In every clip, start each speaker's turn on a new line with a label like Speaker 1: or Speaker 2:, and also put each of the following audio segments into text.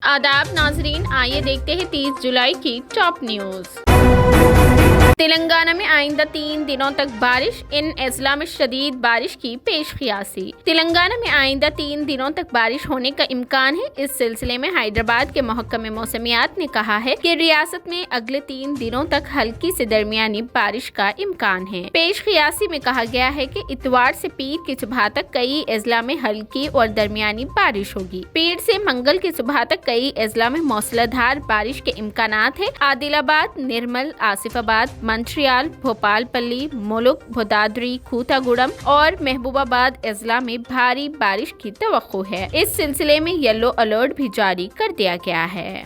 Speaker 1: आदाब नाजरीन, आइए देखते हैं 30 जुलाई की टॉप न्यूज। तेलंगाना में आइंदा 3 दिनों तक बारिश, इन अजला में शदीद बारिश की पेशखियासी। तेलंगाना में आइंदा 3 दिनों तक बारिश होने का इम्कान है। इस सिलसिले में हैदराबाद के महकमे मौसमियात ने कहा है कि रियासत में अगले 3 दिनों तक हल्की से दरमियानी बारिश का इम्कान है। पेशखियासी में कहा गया है कि इतवार से पीर की सुबह तक कई अजला में हल्की और दरमियानी बारिश होगी। पीर से मंगल की सुबह तक कई अजला में मूसलाधार बारिश के इम्कानात है। आदिलाबाद, निर्मल, आसिफाबाद, मंचियाल, भोपालपल्ली, मुलुक, भोदादरी, खूटागुड़म और महबूबाबाद अजला में भारी बारिश की तवक्को है। इस सिलसिले में येलो अलर्ट भी जारी कर दिया गया है।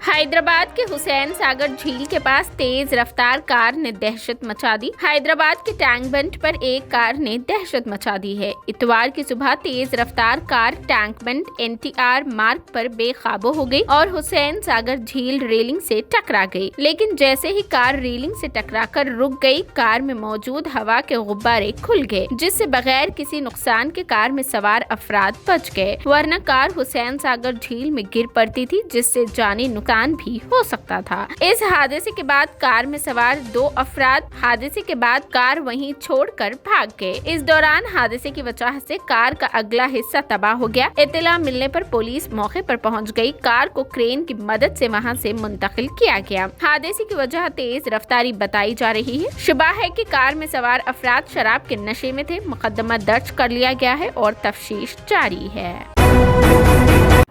Speaker 1: हैदराबाद के हुसैन सागर झील के पास तेज रफ्तार कार ने दहशत मचा दी। हैदराबाद के टैंक बंड पर एक कार ने दहशत मचा दी है। इतवार की सुबह तेज रफ्तार कार टैंक बंड NTR मार्ग पर बेकाबू हो गई और हुसैन सागर झील रेलिंग से टकरा गई। लेकिन जैसे ही कार रेलिंग से टकराकर रुक गई, कार में मौजूद हवा के गुब्बारे खुल गए, जिससे बगैर किसी नुकसान के कार में सवार अफराद बच गए, वरना कार हुसैन सागर झील में गिर पड़ती थी, जिससे जानी नुकसान भी हो सकता था। इस हादसे के बाद कार में सवार 2 अफराद हादसे के बाद कार वहीं छोड़कर भाग गए। इस दौरान हादसे की वजह से कार का अगला हिस्सा तबाह हो गया। इत्तला मिलने पर पुलिस मौके पर पहुंच गई। कार को क्रेन की मदद से वहां से मुंतकिल किया गया। हादसे की वजह तेज रफ्तारी बताई जा रही है। शुबा है कि कार में सवार अफराद शराब के नशे में थे। मुकदमा दर्ज कर लिया गया है और तफ्तीश जारी है।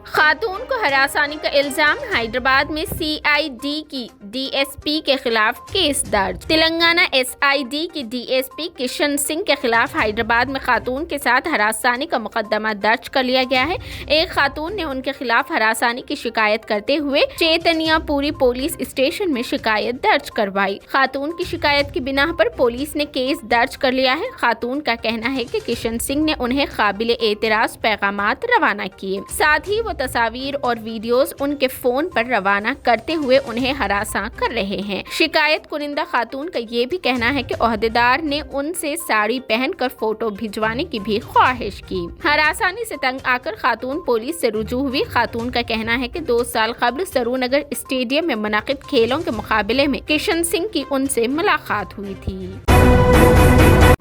Speaker 1: खातून को हरासानी का इल्जाम, हैदराबाद में CID की DSP के खिलाफ केस दर्ज। तेलंगाना SID की DSP किशन सिंह के खिलाफ हैदराबाद में खातून के साथ हरासानी का मुकदमा दर्ज कर लिया गया है। एक खातून ने उनके खिलाफ हरासानी की शिकायत करते हुए चेतनियापुरी पुलिस स्टेशन में शिकायत दर्ज करवाई। खातून की शिकायत की बिना पर पुलिस ने केस दर्ज कर लिया है। खातून का कहना है कि किशन सिंह ने उन्हें काबिल एतराज पैगामात रवाना किए, साथ ही वो तस्वीर और वीडियोस उनके फोन पर रवाना करते हुए उन्हें हरासा कर रहे हैं। शिकायत कुनिंदा खातून का ये भी कहना है कि ओहदेदार ने उनसे साड़ी पहनकर फोटो भिजवाने की भी ख्वाहिश की। हरासानी से तंग आकर खातून पुलिस से रुजू हुई। खातून का कहना है कि 2 साल कबल सरूनगर स्टेडियम में मुनाकिद खेलों के मुकाबले में किशन सिंह की उनसे मुलाकात हुई थी।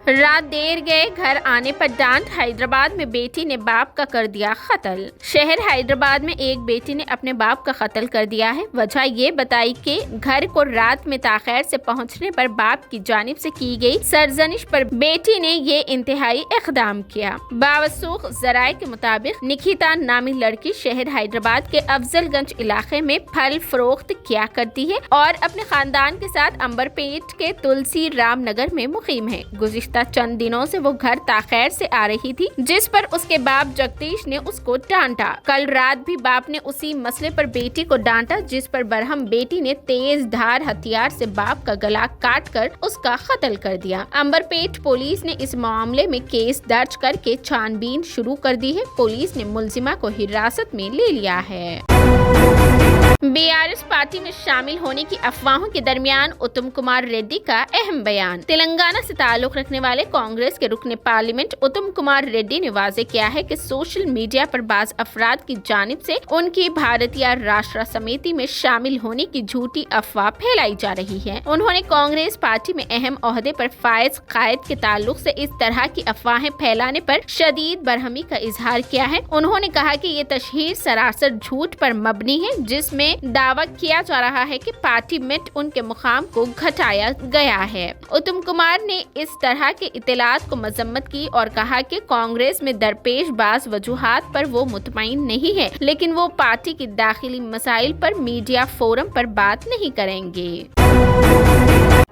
Speaker 1: रात देर गए घर आने पर डांट, हैदराबाद में बेटी ने बाप का कर दिया कत्ल। शहर हैदराबाद में एक बेटी ने अपने बाप का कत्ल कर दिया है। वजह ये बताई कि घर को रात में ताखैर से पहुंचने पर बाप की जानिब से की गई सरजनिश पर बेटी ने ये इंतहाई इक़दाम किया। बावसूख ज़राए के मुताबिक निकिता नामी लड़की शहर हैदराबाद के अफजलगंज इलाके में फल फरोख्त किया करती है और अपने खानदान के साथ अंबरपेट के तुलसी राम नगर में मुकीम है। गुज़िश्ता चंद दिनों से वो घर ताखैर से आ रही थी, जिस पर उसके बाप जगदीश ने उसको डांटा। कल रात भी बाप ने उसी मसले पर बेटी को डांटा, जिस पर बरहम बेटी ने तेज धार हथियार से बाप का गला काट कर उसका कत्ल कर दिया। अंबरपेट पुलिस ने इस मामले में केस दर्ज करके छानबीन शुरू कर दी है। पुलिस ने मुलजिमा को हिरासत में ले लिया है। BRS पार्टी में शामिल होने की अफवाहों के दरमियान उत्तम कुमार रेड्डी का अहम बयान। तेलंगाना से ताल्लुक रखने वाले कांग्रेस के रुकने पार्लियामेंट उत्तम कुमार रेड्डी ने वाजे किया है कि सोशल मीडिया पर बाज अफराद की जानिब से उनकी भारतीय राष्ट्र समिति में शामिल होने की झूठी अफवाह फैलाई जा रही है। उन्होंने कांग्रेस पार्टी में अहम ओहदे पर फायज कायद के ताल्लुक से इस तरह की अफवाहें फैलाने पर शदीद बरहमी का इजहार किया है। उन्होंने कहा कि ये तशहीर सरासर झूठ पर मबनी है, जिसमें दावा किया जा रहा है कि पार्टी में उनके मुकाम को घटाया गया है। उत्तम कुमार ने इस तरह के इत्तलात को मजम्मत की और कहा कि कांग्रेस में दरपेश बाज वजूहात पर वो मुतमईन नहीं है, लेकिन वो पार्टी की दाखिली मसाइल पर मीडिया फोरम पर बात नहीं करेंगे।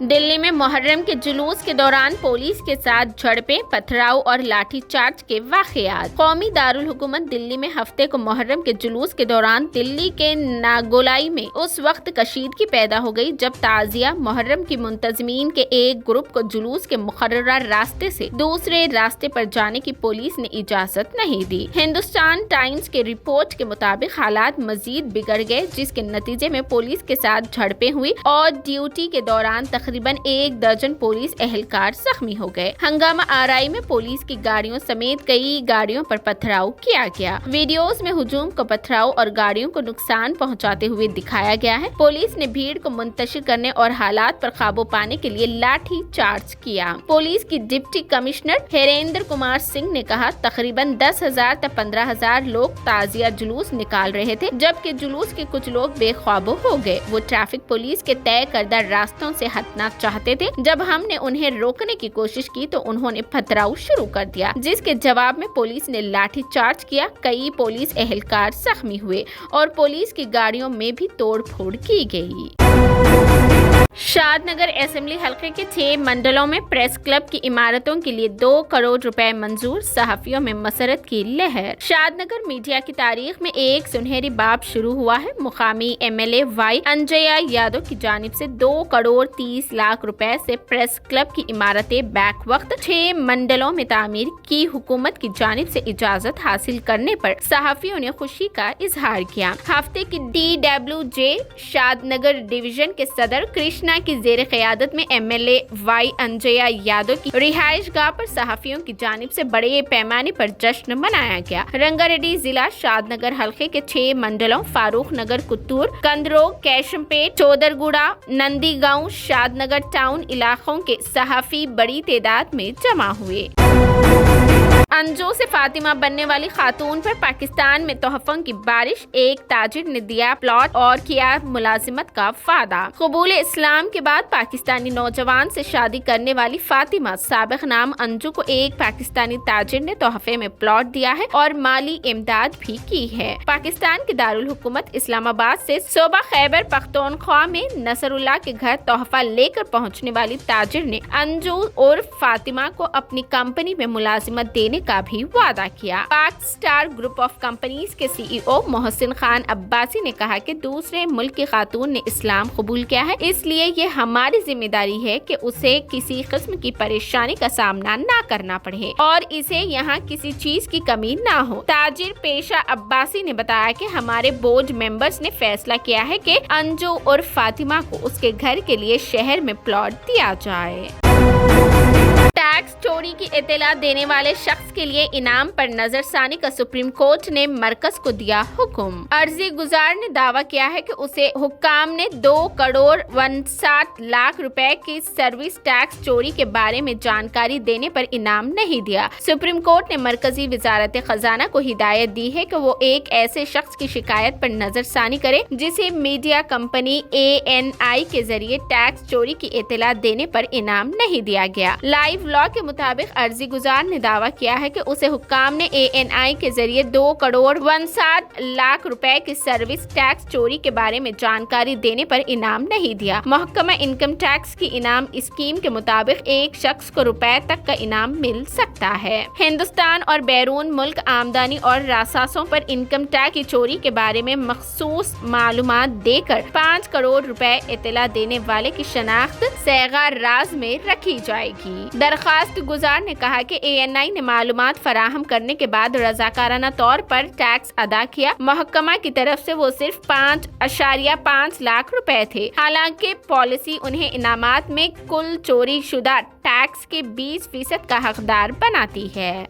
Speaker 1: दिल्ली में मुहर्रम के जुलूस के दौरान पुलिस के साथ झड़पें, पथराव और लाठीचार्ज के वाक़यात। कौमी दारुल हुकूमत दिल्ली में हफ्ते को मुहर्रम के जुलूस के दौरान दिल्ली के नागोलाई में उस वक्त कशीदगी पैदा हो गई जब ताजिया मुहर्रम की मुंतजमीन के एक ग्रुप को जुलूस के मुकर्ररा रास्ते से दूसरे रास्ते पर जाने की पुलिस ने इजाजत नहीं दी। हिंदुस्तान टाइम्स के रिपोर्ट के मुताबिक हालात मजीद बिगड़ गए, जिसके नतीजे में पुलिस के साथ झड़पें हुई और ड्यूटी के दौरान तकरीबन 1 दर्जन पुलिस एहलकार जख्मी हो गए। हंगामा आरआई में पुलिस की गाड़ियों समेत कई गाड़ियों पर पथराव किया गया। वीडियोस में हुजूम को पथराव और गाड़ियों को नुकसान पहुंचाते हुए दिखाया गया है। पुलिस ने भीड़ को मुंतशिर करने और हालात पर काबू पाने के लिए लाठी चार्ज किया। पुलिस की डिप्टी कमिश्नर हेरेंद्र कुमार सिंह ने कहा, तकरीबन 10,000 तक 15,000 लोग ताजिया जुलूस निकाल रहे थे, जबकि जुलूस के कुछ लोग बेख्वाब हो गए। वो ट्रैफिक पुलिस के तय करदा रास्तों से हटना चाहते थे। जब हमने उन्हें रोकने की कोशिश की तो उन्होंने पथराव शुरू कर दिया, जिसके जवाब में पुलिस ने लाठी चार्ज किया। कई पुलिस एहलकार जख्मी हुए और पुलिस की गाड़ियों में भी तोड़फोड़ की गई। शादनगर असेंबली हलके के 6 मंडलों में प्रेस क्लब की इमारतों के लिए 2 करोड़ रुपए मंजूर, सहाफियों में मसरत की लहर। शादनगर मीडिया की तारीख में एक सुनहरी बाब शुरू हुआ है। मुकामी एमएलए वाई अंजया यादव की जानिब से 2 करोड़ 30 लाख रुपए से प्रेस क्लब की इमारतें बैक वक्त 6 मंडलों में तामीर की हुकूमत की जानिब से इजाजत हासिल करने पर सहाफियों ने खुशी का इजहार किया। हफ्ते की DWJ शादनगर डिवीजन के सदर कृष्णा की जेर क़यादत में एमएलए वाई अंजया यादव की रिहाइश गाह पर सहाफियों की जानिब से बड़े पैमाने पर जश्न मनाया गया। रंगारेड्डी जिला शादनगर हल्के के 6 मंडलों फारूक नगर, कुत्तूर, कंदरोग, कैशमपेट, चौदरगुड़ा, नंदीगांव, शादनगर टाउन इलाकों के सहाफी बड़ी तादाद में जमा हुए। अंजो से फातिमा बनने वाली खातून पर पाकिस्तान में तोहफों की बारिश। एक ताजिर ने दिया प्लॉट और किया मुलाजिमत का वादा। कबूल इस्लाम के बाद पाकिस्तानी नौजवान से शादी करने वाली फातिमा साबिक नाम अंजू को एक पाकिस्तानी ताजिर ने तोहफे में प्लॉट दिया है और माली इमदाद भी की है। पाकिस्तान के दारुल हुकूमत इस्लामाबाद से सूबा खैबर पख्तूनख्वा में नसरुल्लाह के घर तोहफा लेकर पहुँचने वाली ताजिर ने अंजू और फातिमा को अपनी कंपनी में मुलाजिमत देने का भी वादा किया। पाक स्टार ग्रुप ऑफ कंपनीज के CEO मोहसिन खान अब्बासी ने कहा कि दूसरे मुल्क की खातून ने इस्लाम कबूल किया है, इसलिए ये हमारी जिम्मेदारी है कि उसे किसी किस्म की परेशानी का सामना ना करना पड़े और इसे यहाँ किसी चीज की कमी ना हो। ताजिर पेशा अब्बासी ने बताया कि हमारे बोर्ड मेंबर्स ने फैसला किया है कि अंजू और फातिमा को उसके घर के लिए शहर में प्लॉट दिया जाए। टैक्स चोरी की इत्तला देने वाले शख्स के लिए इनाम पर नजरसानी का सुप्रीम कोर्ट ने मरकज को दिया हुक्म। अर्जी गुजार ने दावा किया है कि उसे हुक्काम ने 2 करोड़ 59 लाख रुपए की सर्विस टैक्स चोरी के बारे में जानकारी देने पर इनाम नहीं दिया। सुप्रीम कोर्ट ने मरकजी वजारत खजाना को हिदायत दी है कि वो एक ऐसे शख्स की शिकायत पर नजरसानी करे जिसे मीडिया कंपनी ANI के जरिए टैक्स चोरी की इत्तला देने पर इनाम नहीं दिया गया। लाइव लॉ के मुताबिक अर्जी गुजार ने दावा किया है कि उसे हुक्काम ने ANI के जरिए 2 करोड़ 59 लाख रुपए की सर्विस टैक्स चोरी के बारे में जानकारी देने पर इनाम नहीं दिया। महकमा इनकम टैक्स की इनाम स्कीम के मुताबिक एक शख्स को रुपए तक का इनाम मिल सकता है। हिंदुस्तान और बैरून मुल्क आमदनी और रासासों पर इनकम टैक्स की चोरी के बारे में मखसूस मालूमात देकर 5 करोड़ रुपए इत्तला देने वाले की शनाख्त सैगा राज में रखी जाएगी। दरखास्त गुजार ने कहा कि ANI ने मालूमात फराहम करने के बाद रजाकाराना तौर पर टैक्स अदा किया। महकमा की तरफ से वो सिर्फ 5.5 लाख रुपए थे। हालांकि पॉलिसी उन्हें इनामात में कुल चोरी शुदा टैक्स के 20% का हकदार बनाती है।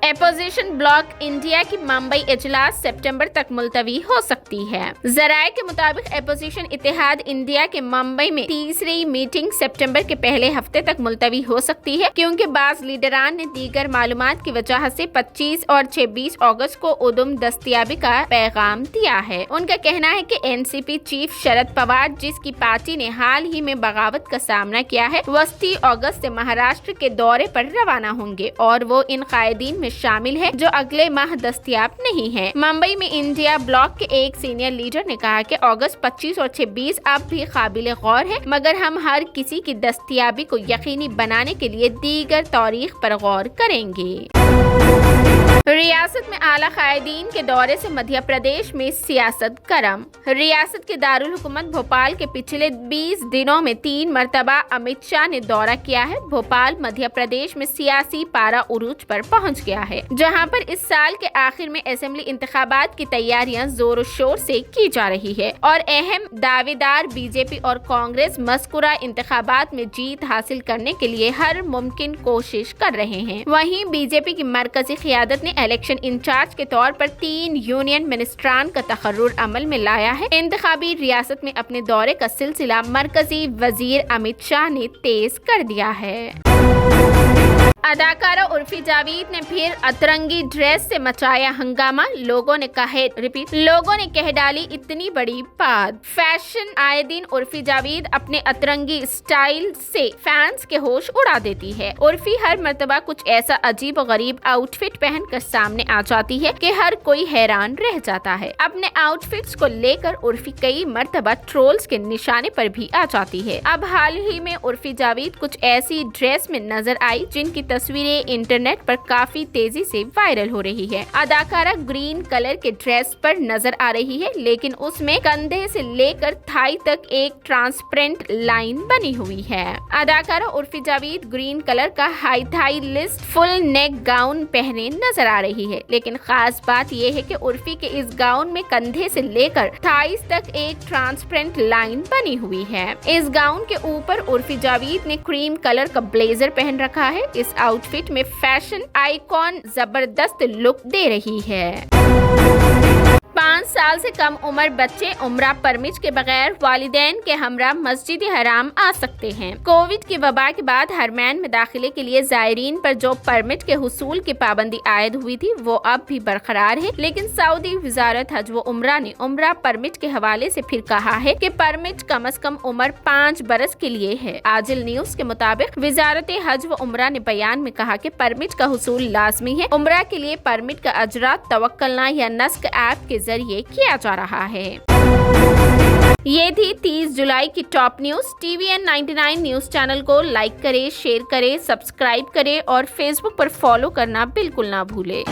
Speaker 1: अपोजिशन ब्लॉक इंडिया की मुंबई इजलास सितंबर तक मुलतवी हो सकती है। जराये के मुताबिक अपोजिशन इत्तेहाद इंडिया के मुंबई में तीसरी मीटिंग सितंबर के पहले हफ्ते तक मुलतवी हो सकती है, क्योंकि बाज लीडरान ने दीगर मालूमात की वजह से 25 और 26 अगस्त को उदम दस्तयाबी का पैगाम दिया है। उनका कहना है कि NCP चीफ शरद पवार, जिसकी पार्टी ने हाल ही में बगावत का सामना किया है, 20 अगस्त से महाराष्ट्र के दौरे पर रवाना होंगे और वो इन कायदीन में शामिल है जो अगले माह दस्तयाब नहीं है। मुंबई में इंडिया ब्लॉक के एक सीनियर लीडर ने कहा कि अगस्त 25 और 26 अब भी काबिल गौर है, मगर हम हर किसी की दस्तयाबी को यकीनी बनाने के लिए दीगर तारीख पर गौर करेंगे। रियासत में आला कायदीन के दौरे से मध्य प्रदेश में सियासत गर्म। रियासत के दारुल हुकूमत भोपाल के पिछले 20 दिनों में 3 मरतबा अमित शाह ने दौरा किया है। भोपाल मध्य प्रदेश में सियासी पारा उरूज पर पहुंच गया है, जहां पर इस साल के आखिर में असेंबली इंतखाबात की तैयारियां जोरों शोर से की जा रही है और अहम दावेदार बीजेपी और कांग्रेस मज़कूरा इंतखाबात में जीत हासिल करने के लिए हर मुमकिन कोशिश कर रहे हैं। वहीं बीजेपी की मरकजी क़ियादत ने इलेक्शन इंचार्ज के तौर पर 3 यूनियन मिनिस्ट्रान का तकर्रुर अमल में लाया है। इंतखाबी रियासत में अपने दौरे का सिलसिला मरकजी वजीर अमित शाह ने तेज कर दिया है। अदाकारा उर्फी जावेद ने फिर अतरंगी ड्रेस से मचाया हंगामा। लोगों ने कह डाली इतनी बड़ी बात। फैशन आए दिन उर्फी जावेद अपने अतरंगी स्टाइल से फैंस के होश उड़ा देती है। उर्फी हर मर्तबा कुछ ऐसा अजीब और गरीब आउटफिट पहनकर सामने आ जाती है कि हर कोई हैरान रह जाता है। अपने आउटफिट्स को लेकर उर्फी कई मर्तबा ट्रोल्स के निशाने पर भी आ जाती है। अब हाल ही में उर्फी जावेद कुछ ऐसी ड्रेस में नजर आई जिनकी तस्वीरें इंटरनेट पर काफी तेजी से वायरल हो रही है। अदाकारा ग्रीन कलर के ड्रेस पर नजर आ रही है, लेकिन उसमें कंधे से लेकर थाई तक एक ट्रांसपेरेंट लाइन बनी हुई है। अदाकारा उर्फी जावेद ग्रीन कलर का हाई थाई लिस्ट फुल नेक गाउन पहने नजर आ रही है, लेकिन खास बात यह है कि उर्फी के इस गाउन में कंधे से लेकर थाइस तक एक ट्रांसपेरेंट लाइन बनी हुई है। इस गाउन के ऊपर उर्फी जावेद ने क्रीम कलर का ब्लेजर पहन रखा है। इस आउटफिट में फैशन आइकॉन जबरदस्त लुक दे रही है। 5 साल से कम उम्र बच्चे उम्रा परमिट के बगैर वालिदैन के हमरा मस्जिद हराम आ सकते हैं। कोविड की वबा के बाद हरमैन में दाखिले के लिए जायरीन पर जो परमिट के हुसूल की पाबंदी आयद हुई थी वो अब भी बरकरार है, लेकिन सऊदी वजारत हज व उम्रा ने उम्रा परमिट के हवाले से फिर कहा है कि परमिट कम से कम उम्र 5 बरस के लिए है। आजिल न्यूज के मुताबिक वजारत हज व उम्रा ने बयान में कहा कि परमिट का हुसूल लाजमी है। उम्रा के लिए परमिट का अजरा तवक्कलना या नस्क ऐप के जरिए किया जा रहा है। ये थी 30 जुलाई की top news. TVN 99 news channel को लाइक करें, शेयर करें, सब्सक्राइब करें और फेसबुक पर फॉलो करना बिल्कुल ना भूलें।